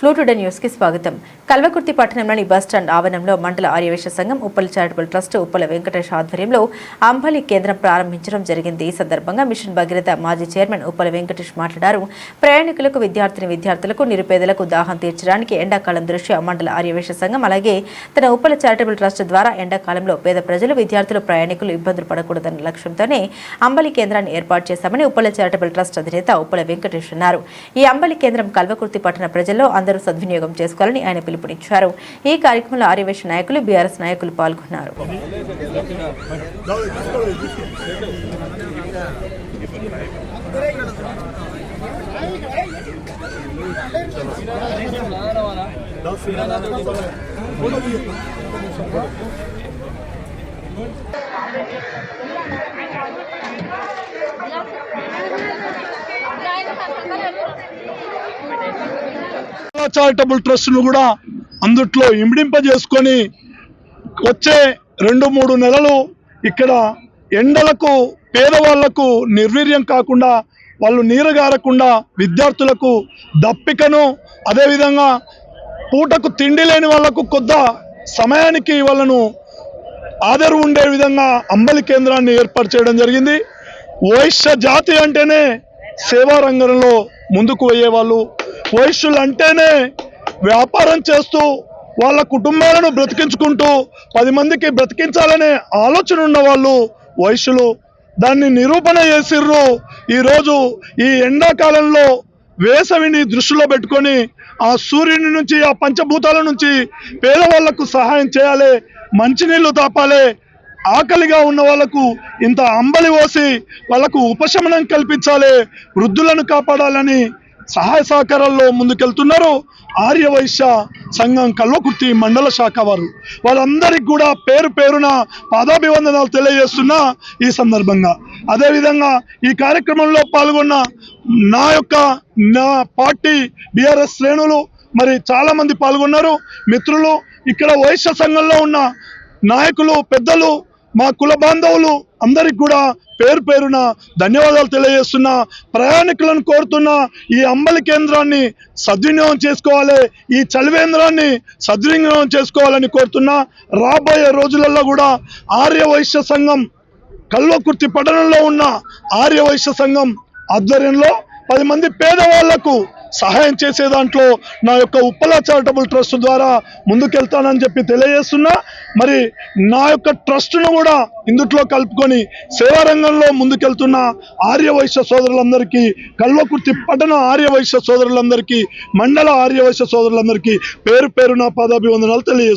Flu today news కి స్వాగతం. కల్వకుర్తి పట్టణంలోని బస్టాండ్ ఆవరణంలో మండల ఆర్యవైశ్య సంఘం ఉప్పల్ చారిటబుల్ ట్రస్ట్ ఉప్పల వెంకటేష్ ఆధ్వర్యంలో అంబలి కేంద్రం ప్రారంభించడం జరిగింది. ఈ సందర్భంగా మిషన్ భగీరథ మాజీ చైర్మన్ ఉప్పల వెంకటేష్ మాట్లాడారు. ప్రయాణికులకు, విద్యార్థులకు, నిరుపేదలకు దాహం తీర్చడానికి ఎండాకాలం దృష్ట్యా మండల ఆర్యవైశ్య సంఘం అలాగే తన ఉప్పల చారిటబుల్ ట్రస్ట్ ద్వారా ఎండాకాలంలో పేద ప్రజలు, విద్యార్థులు, ప్రయాణికులు ఇబ్బందులు పడకూడదన్న లక్ష్యంతోనే అంబలి కేంద్రాన్ని ఏర్పాటు చేశామని ఉప్పల చారిటబుల్ ట్రస్ట్ అధినేత ఉప్పల వెంకటేష్ అన్నారు. ఈ అంబలి కేంద్రం కల్వకుర్తి పట్టణ ప్రజల్లో అందరూ సద్వినియోగం చేసుకోవాలని ఆయన పిలుపునిచ్చారు. ఈ కార్యక్రమంలో ఆర్యవైశ్య నాయకులు, బీఆర్ఎస్ నాయకులు పాల్గొన్నారు. చారిటబుల్ ట్రస్ట్ ను కూడా అందుట్లో ఇమిడింపజేసుకొని వచ్చే 2-3 నెలలు ఇక్కడ ఎండలకు పేదవాళ్లకు నిర్వీర్యం కాకుండా, వాళ్ళు నీరుగారకుండా, విద్యార్థులకు దప్పికను, అదేవిధంగా పూటకు తిండి లేని వాళ్లకు కొద్ద సమయానికి వాళ్ళను ఆదరు ఉండే విధంగా అంబలి కేంద్రాన్ని ఏర్పాటు చేయడం జరిగింది. వైశ్య జాతి అంటేనే సేవా రంగంలో ముందుకు పోయేవాళ్ళు, వైశ్యులు అంటేనే వ్యాపారం చేస్తూ వాళ్ళ కుటుంబాలను బ్రతికించుకుంటూ 10 మందికి బ్రతికించాలనే ఆలోచన ఉన్న వాళ్ళు వైశ్యులు. దాన్ని నిరూపణ చేసిర్రు. ఈరోజు ఈ ఎండాకాలంలో వేసవిని దృష్టిలో పెట్టుకొని ఆ సూర్యుని నుంచి, ఆ పంచభూతాల నుంచి పేదవాళ్లకు సహాయం చేయాలి, మంచినీళ్లు తాపాలి, ఆకలిగా ఉన్న వాళ్లకు ఇంత అంబలి పోసి వాళ్లకు ఉపశమనం కల్పించాలి, వృద్ధులను కాపాడాలని సహాయ సహకారాల్లో ముందుకెళ్తున్నారు ఆర్యవైశ్య సంఘం కల్వకుర్తి మండల శాఖ వారు. వాళ్ళందరికీ కూడా పేరు పేరున పాదాభివందనాలు తెలియజేస్తున్నా ఈ సందర్భంగా. అదేవిధంగా ఈ కార్యక్రమంలో పాల్గొన్న నా పార్టీ బీఆర్ఎస్ శ్రేణులు మరి చాలా మంది పాల్గొన్నారు. మిత్రులు, ఇక్కడ వైశ్య సంఘంలో ఉన్న నాయకులు, పెద్దలు, మా కుల బాంధవులు అందరికి కూడా పేరు పేరున ధన్యవాదాలు తెలియజేస్తున్నా. ప్రయాణికులను కోరుతున్నా, ఈ అంబలి కేంద్రాన్ని సద్వినియోగం చేసుకోవాలి, ఈ చలివేంద్రాన్ని సద్వినియోగం చేసుకోవాలని కోరుతున్నా. రాబోయే రోజులలో కూడా ఆర్యవైశ్య సంఘం కల్వకుర్తి పట్టణంలో ఉన్న ఆర్యవైశ్య సంఘం ఆధ్వర్యంలో 10 మంది పేదవాళ్లకు సహాయం చేసే దాంట్లో నా యొక్క ఉప్పల చారిటబుల్ ట్రస్ట్ ద్వారా ముందుకెళ్తానని చెప్పి తెలియజేస్తున్నా. మరి నా యొక్క ట్రస్ట్ను కూడా ఇందుట్లో కలుపుకొని సేవా రంగంలో ముందుకెళ్తున్న ఆర్యవైశ్య సోదరులందరికీ, కల్వకుర్తి పట్టణ ఆర్యవైశ్య సోదరులందరికీ, మండల ఆర్యవైశ్య సోదరులందరికీ పేరు పేరున పాదాభివందనాలు తెలియజేస్తున్నాను.